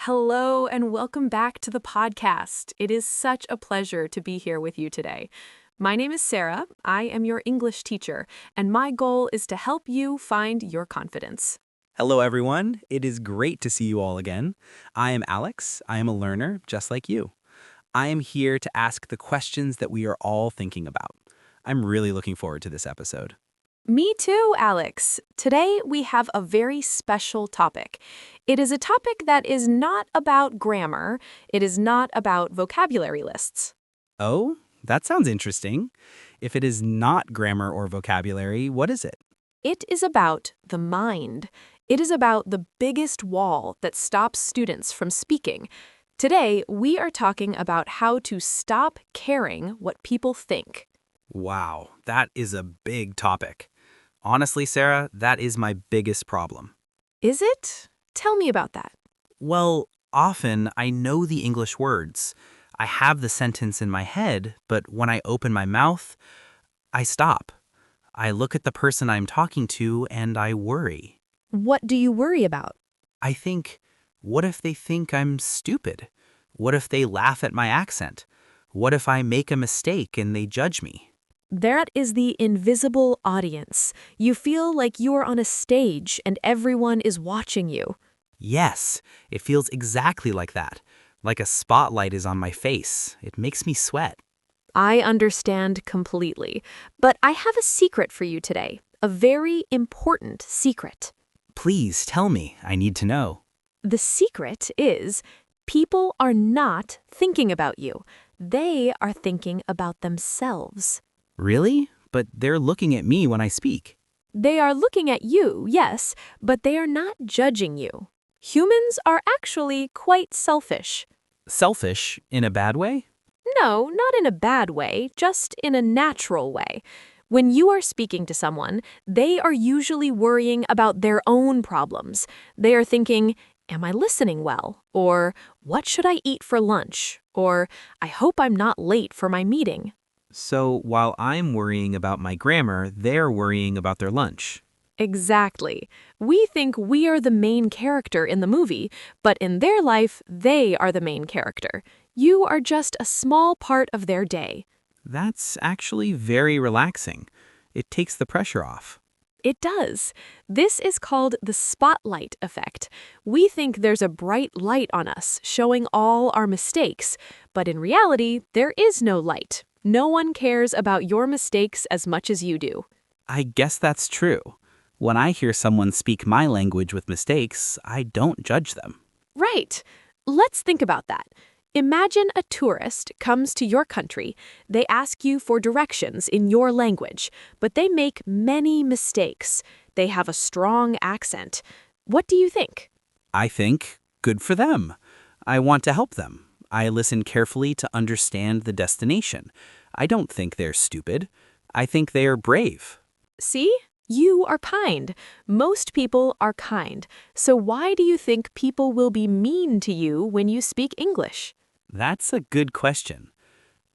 Hello, and welcome back to the podcast. It is such a pleasure to be here with you today. My name is Sarah. I am your English teacher, and my goal is to help you find your confidence. Hello, everyone. It is great to see you all again. I am Alex. I am a learner just like you. I am here to ask the questions that we are all thinking about. I'm really looking forward to this episode. Me too, Alex. Today we have a very special topic. It is a topic that is not about grammar. It is not about vocabulary lists. Oh, that sounds interesting. If it is not grammar or vocabulary, what is it? It is about the mind. It is about the biggest wall that stops students from speaking. Today, we are talking about how to stop caring what people think. Wow, that is a big topic. Honestly, Sarah, that is my biggest problem. Is it? Tell me about that. Well, often I know the English words. I have the sentence in my head, but when I open my mouth, I stop. I look at the person I'm talking to and I worry. What do you worry about? I think, what if they think I'm stupid? What if they laugh at my accent? What if I make a mistake and they judge me? That is the invisible audience. You feel like you are on a stage and everyone is watching you. Yes, it feels exactly like that. Like a spotlight is on my face. It makes me sweat. I understand completely. But I have a secret for you today. A very important secret. Please tell me. I need to know. The secret is people are not thinking about you. They are thinking about themselves. Really? But they're looking at me when I speak. They are looking at you, yes, but they are not judging you. Humans are actually quite selfish. Selfish in a bad way? No, not in a bad way, just in a natural way. When you are speaking to someone, they are usually worrying about their own problems. They are thinking, am I listening well? Or what should I eat for lunch? Or I hope I'm not late for my meeting. So while I'm worrying about my grammar, they're worrying about their lunch. Exactly. We think we are the main character in the movie, but in their life, they are the main character. You are just a small part of their day. That's actually very relaxing. It takes the pressure off. It does. This is called the spotlight effect. We think there's a bright light on us, showing all our mistakes, but in reality, there is no light. No one cares about your mistakes as much as you do. I guess that's true. When I hear someone speak my language with mistakes, I don't judge them. Right. Let's think about that. Imagine a tourist comes to your country. They ask you for directions in your language, but they make many mistakes. They have a strong accent. What do you think? I think, good for them. I want to help them. I listen carefully to understand the destination. I don't think they're stupid. I think they are brave. See? You are kind. Most people are kind. So why do you think people will be mean to you when you speak English? That's a good question.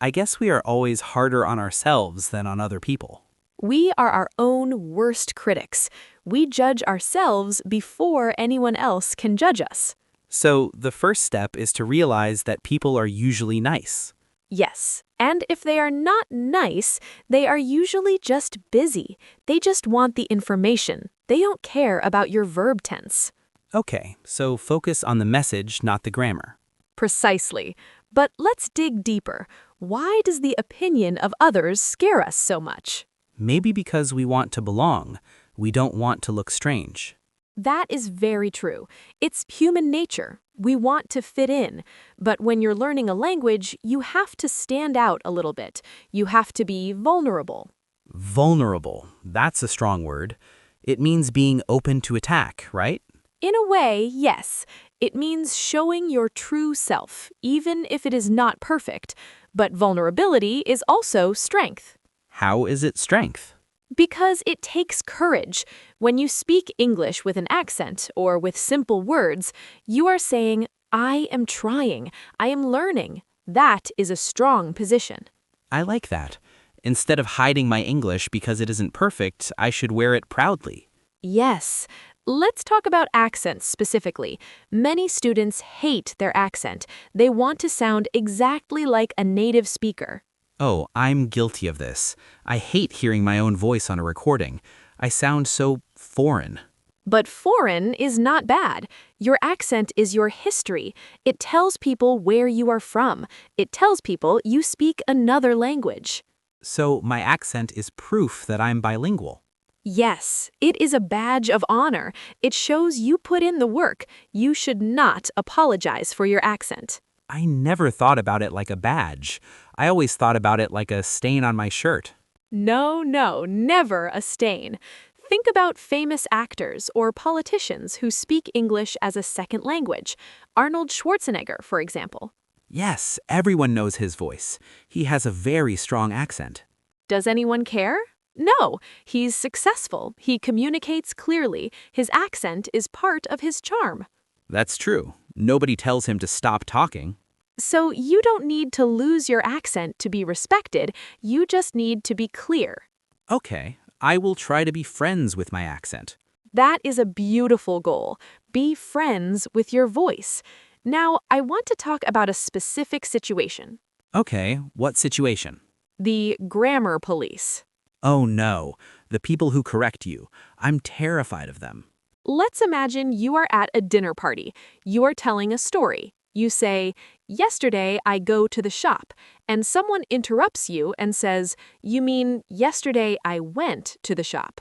I guess we are always harder on ourselves than on other people. We are our own worst critics. We judge ourselves before anyone else can judge us. So the first step is to realize that people are usually nice. Yes, and if they are not nice, they are usually just busy. They just want the information. They don't care about your verb tense. Okay, so focus on the message, not the grammar. Precisely. But let's dig deeper. Why does the opinion of others scare us so much? Maybe because we want to belong. We don't want to look strange. That is very true. It's human nature. We want to fit in. But when you're learning a language, you have to stand out a little bit. You have to be vulnerable. Vulnerable. That's a strong word. It means being open to attack, right? In a way, yes. It means showing your true self, even if it is not perfect. But vulnerability is also strength. How is it strength? Because it takes courage. When you speak English with an accent or with simple words, you are saying, I am trying, I am learning. That is a strong position. I like that. Instead of hiding my English because it isn't perfect, I should wear it proudly. Yes, Let's talk about accents specifically. Many students hate their accent. They want to sound exactly like a native speaker. Oh, I'm guilty of this. I hate hearing my own voice on a recording. I sound so foreign. But foreign is not bad. Your accent is your history. It tells people where you are from. It tells people you speak another language. So my accent is proof that I'm bilingual. Yes, it is a badge of honor. It shows you put in the work. You should not apologize for your accent. I never thought about it like a badge. I always thought about it like a stain on my shirt. No, no, never a stain. Think about famous actors or politicians who speak English as a second language. Arnold Schwarzenegger, for example. Yes, everyone knows his voice. He has a very strong accent. Does anyone care? No, he's successful. He communicates clearly. His accent is part of his charm. That's true. Nobody tells him to stop talking. So you don't need to lose your accent to be respected. You just need to be clear. Okay, I will try to be friends with my accent. That is a beautiful goal. Be friends with your voice. Now, I want to talk about a specific situation. Okay, what situation? The grammar police. Oh no, the people who correct you. I'm terrified of them. Let's imagine you are at a dinner party. You are telling a story. You say, "Yesterday I go to the shop," and someone interrupts you and says, "You mean yesterday I went to the shop?"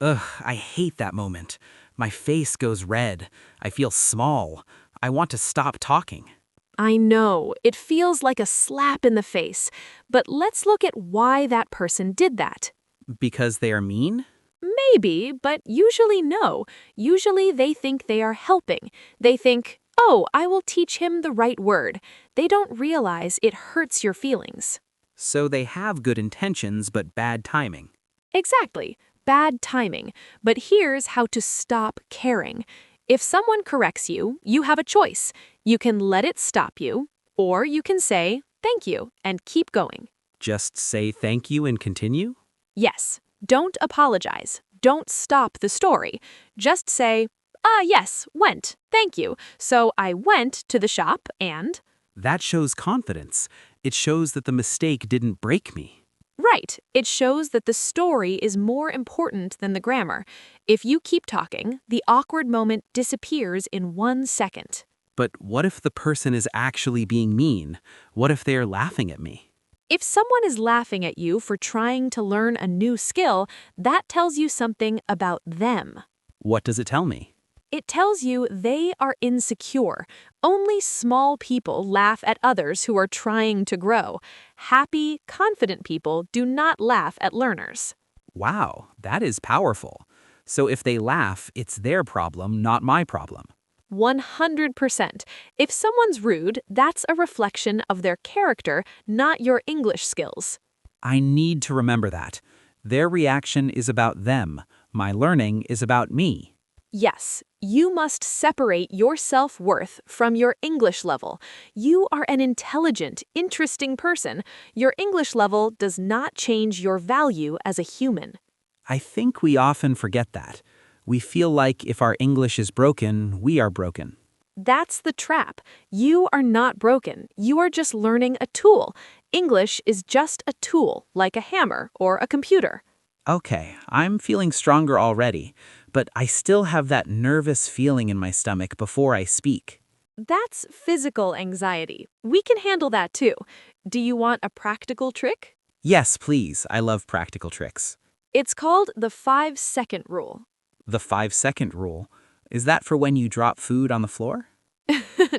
Ugh, I hate that moment. My face goes red. I feel small. I want to stop talking. I know, it feels like a slap in the face, but let's look at why that person did that. Because they are mean? Maybe, but usually no. Usually they think they are helping. They think, "Oh, I will teach him the right word." They don't realize it hurts your feelings. So they have good intentions but bad timing. Exactly. Bad timing. But here's how to stop caring. If someone corrects you, you have a choice. You can let it stop you, or you can say, "Thank you," and keep going. Just say thank you and continue? Yes, don't apologize. Don't stop the story. Just say, yes, went. Thank you. So I went to the shop and... That shows confidence. It shows that the mistake didn't break me. Right. It shows that the story is more important than the grammar. If you keep talking, the awkward moment disappears in 1 second. But what if the person is actually being mean? What if they are laughing at me? If someone is laughing at you for trying to learn a new skill, that tells you something about them. What does it tell me? It tells you they are insecure. Only small people laugh at others who are trying to grow. Happy, confident people do not laugh at learners. Wow, that is powerful. So if they laugh, it's their problem, not my problem. 100%. If someone's rude, that's a reflection of their character, not your English skills. I need to remember that. Their reaction is about them. My learning is about me. Yes, you must separate your self-worth from your English level. You are an intelligent, interesting person. Your English level does not change your value as a human. I think we often forget that. We feel like if our English is broken, we are broken. That's the trap. You are not broken. You are just learning a tool. English is just a tool, like a hammer or a computer. Okay, I'm feeling stronger already, but I still have that nervous feeling in my stomach before I speak. That's physical anxiety. We can handle that too. Do you want a practical trick? Yes, please. I love practical tricks. It's called the 5-second rule. The 5-second rule. Is that for when you drop food on the floor?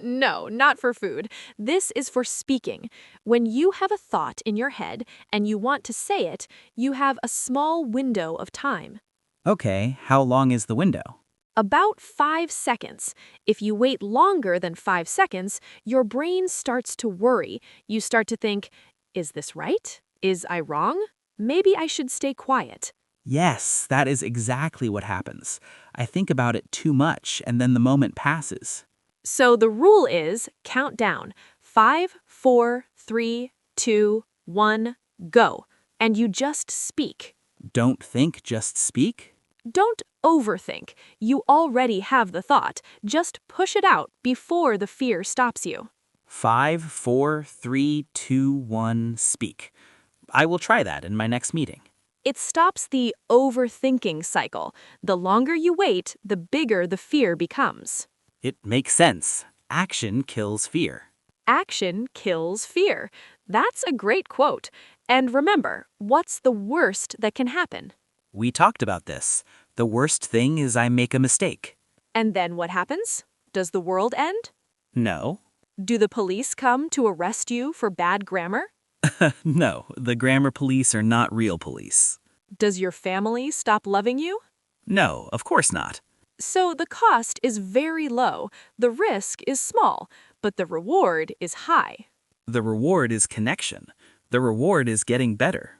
No, not for food. This is for speaking. When you have a thought in your head and you want to say it, you have a small window of time. Okay, how long is the window? About 5 seconds. If you wait longer than 5 seconds, your brain starts to worry. You start to think, is this right? Is I wrong? Maybe I should stay quiet. Yes, that is exactly what happens. I think about it too much and then the moment passes. So the rule is count down. 5, 4, 3, 2, 1, go. And you just speak. Don't think, just speak? Don't overthink. You already have the thought. Just push it out before the fear stops you. 5, 4, 3, 2, 1, speak. I will try that in my next meeting. It stops the overthinking cycle. The longer you wait, the bigger the fear becomes. It makes sense. Action kills fear. Action kills fear. That's a great quote. And remember, what's the worst that can happen? We talked about this. The worst thing is I make a mistake. And then what happens? Does the world end? No. Do the police come to arrest you for bad grammar? No, the grammar police are not real police. Does your family stop loving you? No, of course not. So the cost is very low, the risk is small, but the reward is high. The reward is connection. The reward is getting better.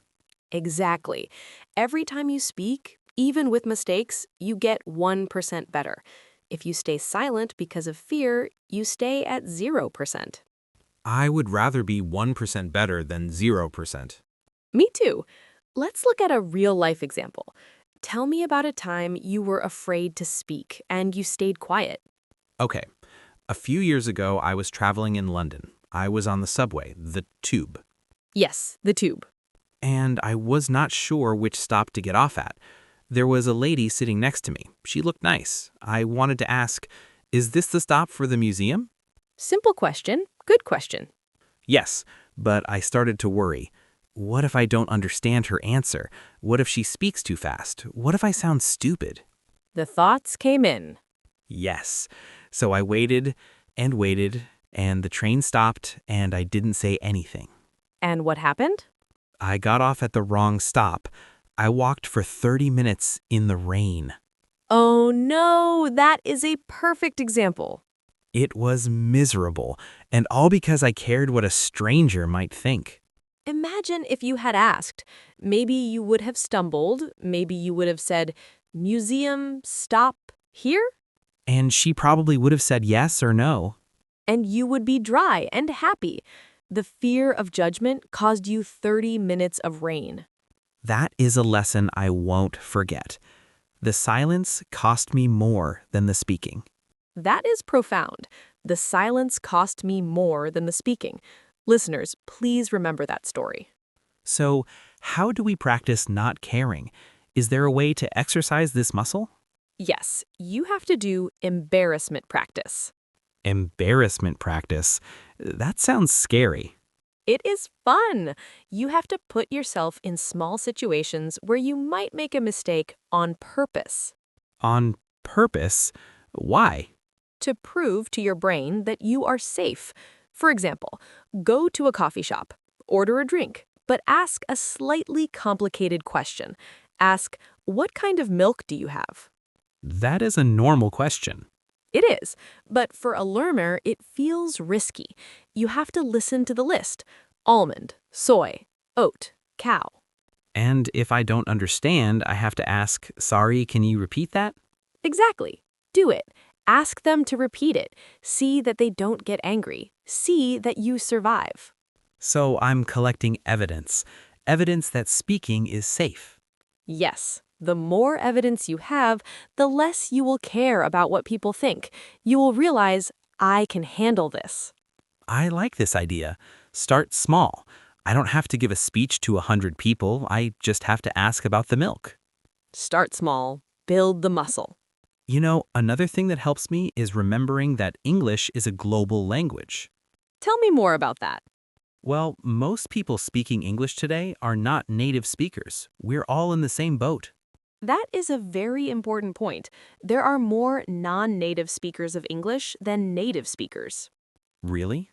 Exactly. Every time you speak, even with mistakes, you get 1% better. If you stay silent because of fear, you stay at 0%. I would rather be 1% better than 0%. Me too. Let's look at a real-life example. Tell me about a time you were afraid to speak and you stayed quiet. Okay, a few years ago I was traveling in London. I was on the subway, the tube, Yes, the tube. and I was not sure which stop to get off at. There was a lady sitting next to me. She looked nice. I wanted to ask, is this the stop for the museum? Simple question, good question. Yes, but I started to worry. What if I don't understand her answer? What if she speaks too fast? What if I sound stupid? The thoughts came in. Yes. So I waited, and the train stopped, and I didn't say anything. And what happened? I got off at the wrong stop. I walked for 30 minutes in the rain. Oh no, that is a perfect example. It was miserable, and all because I cared what a stranger might think. Imagine if you had asked. Maybe you would have stumbled. Maybe you would have said, "Museum, stop here?" And she probably would have said yes or no. And you would be dry and happy. The fear of judgment caused you 30 minutes of rain. That is a lesson I won't forget. The silence cost me more than the speaking. That is profound. The silence cost me more than the speaking. Listeners, please remember that story. So, how do we practice not caring? Is there a way to exercise this muscle? Yes, you have to do embarrassment practice. Embarrassment practice. That sounds scary. It is fun. You have to put yourself in small situations where you might make a mistake on purpose On purpose? Why? to prove to your brain that you are safe. For example, go to a coffee shop, order a drink, but ask a slightly complicated question. Ask, "What kind of milk do you have?" That is a normal question. It is, but for a learner, it feels risky. You have to listen to the list: almond, soy, oat, cow. And if I don't understand, I have to ask, sorry, can you repeat that? Exactly. Do it. Ask them to repeat it. See that they don't get angry. See that you survive. So I'm collecting evidence. Evidence that speaking is safe. Yes, the more evidence you have, the less you will care about what people think. You will realize, I can handle this. I like this idea. Start small. I don't have to give a speech to 100 people. I just have to ask about the milk. Start small. Build the muscle. You know, another thing that helps me is remembering that English is a global language. Tell me more about that. Well, most people speaking English today are not native speakers. We're all in the same boat. That is a very important point. There are more non-native speakers of English than native speakers. Really?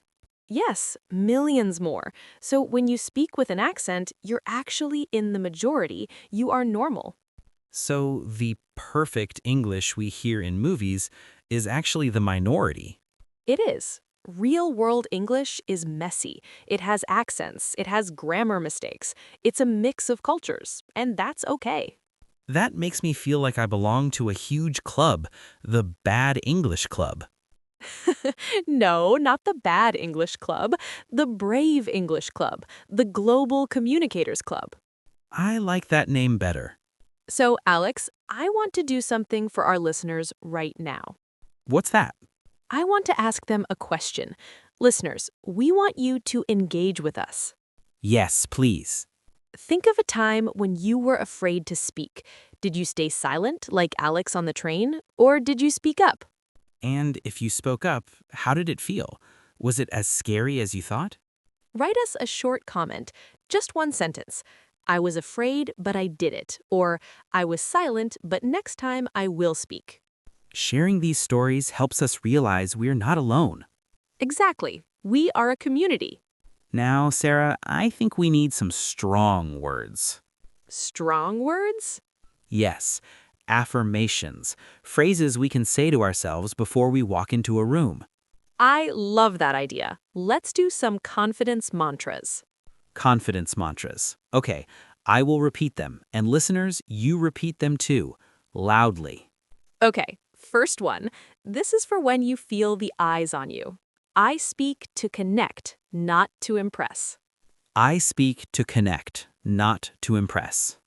Yes, millions more. So when you speak with an accent, you're actually in the majority. You are normal. So the perfect English we hear in movies is actually the minority. It is. Real-world English is messy. It has accents. It has grammar mistakes. It's a mix of cultures, and that's okay. That makes me feel like I belong to a huge club, the Bad English Club. No, not the Bad English Club. The Brave English Club. The Global Communicators Club. I like that name better. So, Alex, I want to do something for our listeners right now. What's that? I want to ask them a question. Listeners, we want you to engage with us. Yes, please. Think of a time when you were afraid to speak. Did you stay silent, like Alex on the train, or did you speak up? And if you spoke up, how did it feel? Was it as scary as you thought? Write us a short comment, just one sentence. I was afraid, but I did it. Or, I was silent, but next time I will speak. Sharing these stories helps us realize we're not alone. Exactly. We are a community. Now, Sarah, I think we need some strong words. Strong words? Yes, affirmations, phrases we can say to ourselves before we walk into a room. I love that idea. Let's do some confidence mantras. Confidence mantras. Okay, I will repeat them, and listeners, you repeat them too, loudly. Okay, first one. This is for when you feel the eyes on you. I speak to connect, not to impress. I speak to connect, not to impress.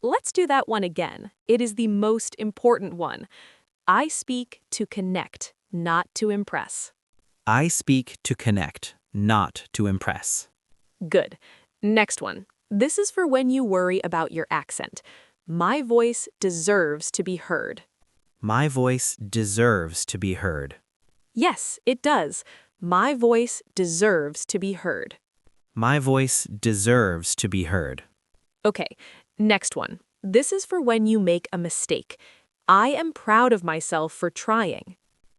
Let's do that one again. It is the most important one. I speak to connect, not to impress. I speak to connect, not to impress. Good. Next one. This is for when you worry about your accent. My voice deserves to be heard. My voice deserves to be heard. Yes, it does. My voice deserves to be heard. My voice deserves to be heard. Okay, next one. This is for when you make a mistake. I am proud of myself for trying.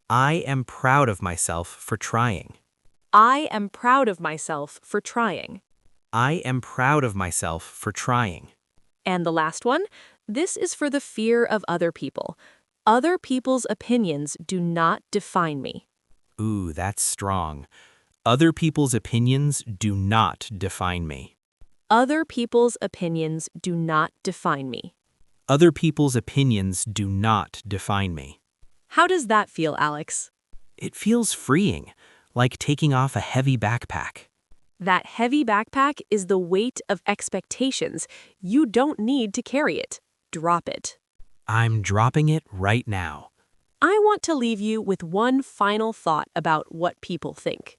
I am proud of myself for trying. I am proud of myself for trying. I am proud of myself for trying. And the last one, this is for the fear of other people. Other people's opinions do not define me. Ooh, that's strong. Other people's opinions do not define me. Other people's opinions do not define me. Other people's opinions do not define me. How does that feel, Alex? It feels freeing, like taking off a heavy backpack. That heavy backpack is the weight of expectations. You don't need to carry it. Drop it. I'm dropping it right now. I want to leave you with one final thought about what people think.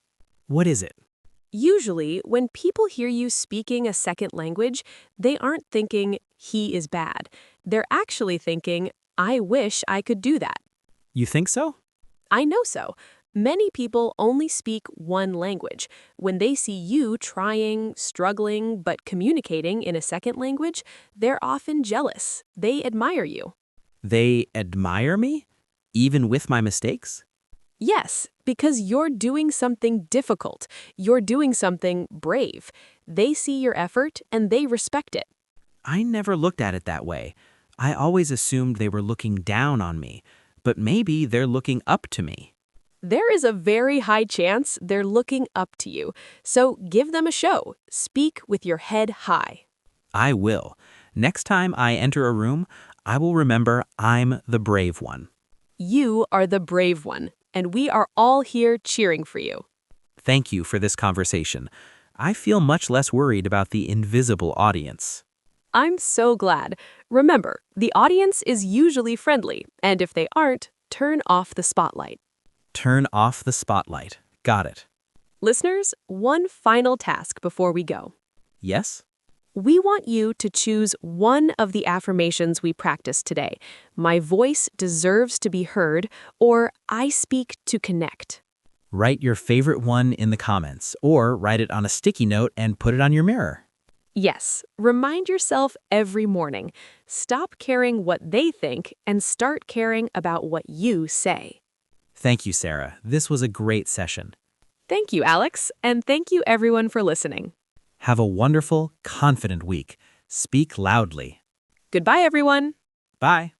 What is it? Usually, when people hear you speaking a second language, they aren't thinking, he is bad. They're actually thinking, I wish I could do that. You think so? I know so. Many people only speak one language. When they see you trying, struggling, but communicating in a second language, they're often jealous. They admire you. They admire me? Even with my mistakes? Yes, because you're doing something difficult. You're doing something brave. They see your effort and they respect it. I never looked at it that way. I always assumed they were looking down on me, but maybe they're looking up to me. There is a very high chance they're looking up to you. So give them a show. Speak with your head high. I will. Next time I enter a room, I will remember I'm the brave one. You are the brave one, and we are all here cheering for you. Thank you for this conversation. I feel much less worried about the invisible audience. I'm so glad. Remember, the audience is usually friendly, and if they aren't, turn off the spotlight. Turn off the spotlight. Got it. Listeners, one final task before we go. Yes? We want you to choose one of the affirmations we practiced today. My voice deserves to be heard, or I speak to connect. Write your favorite one in the comments, or write it on a sticky note and put it on your mirror. Yes, remind yourself every morning. Stop caring what they think and start caring about what you say. Thank you, Sarah. This was a great session. Thank you, Alex, and thank you everyone for listening. Have a wonderful, confident week. Speak loudly. Goodbye, everyone. Bye.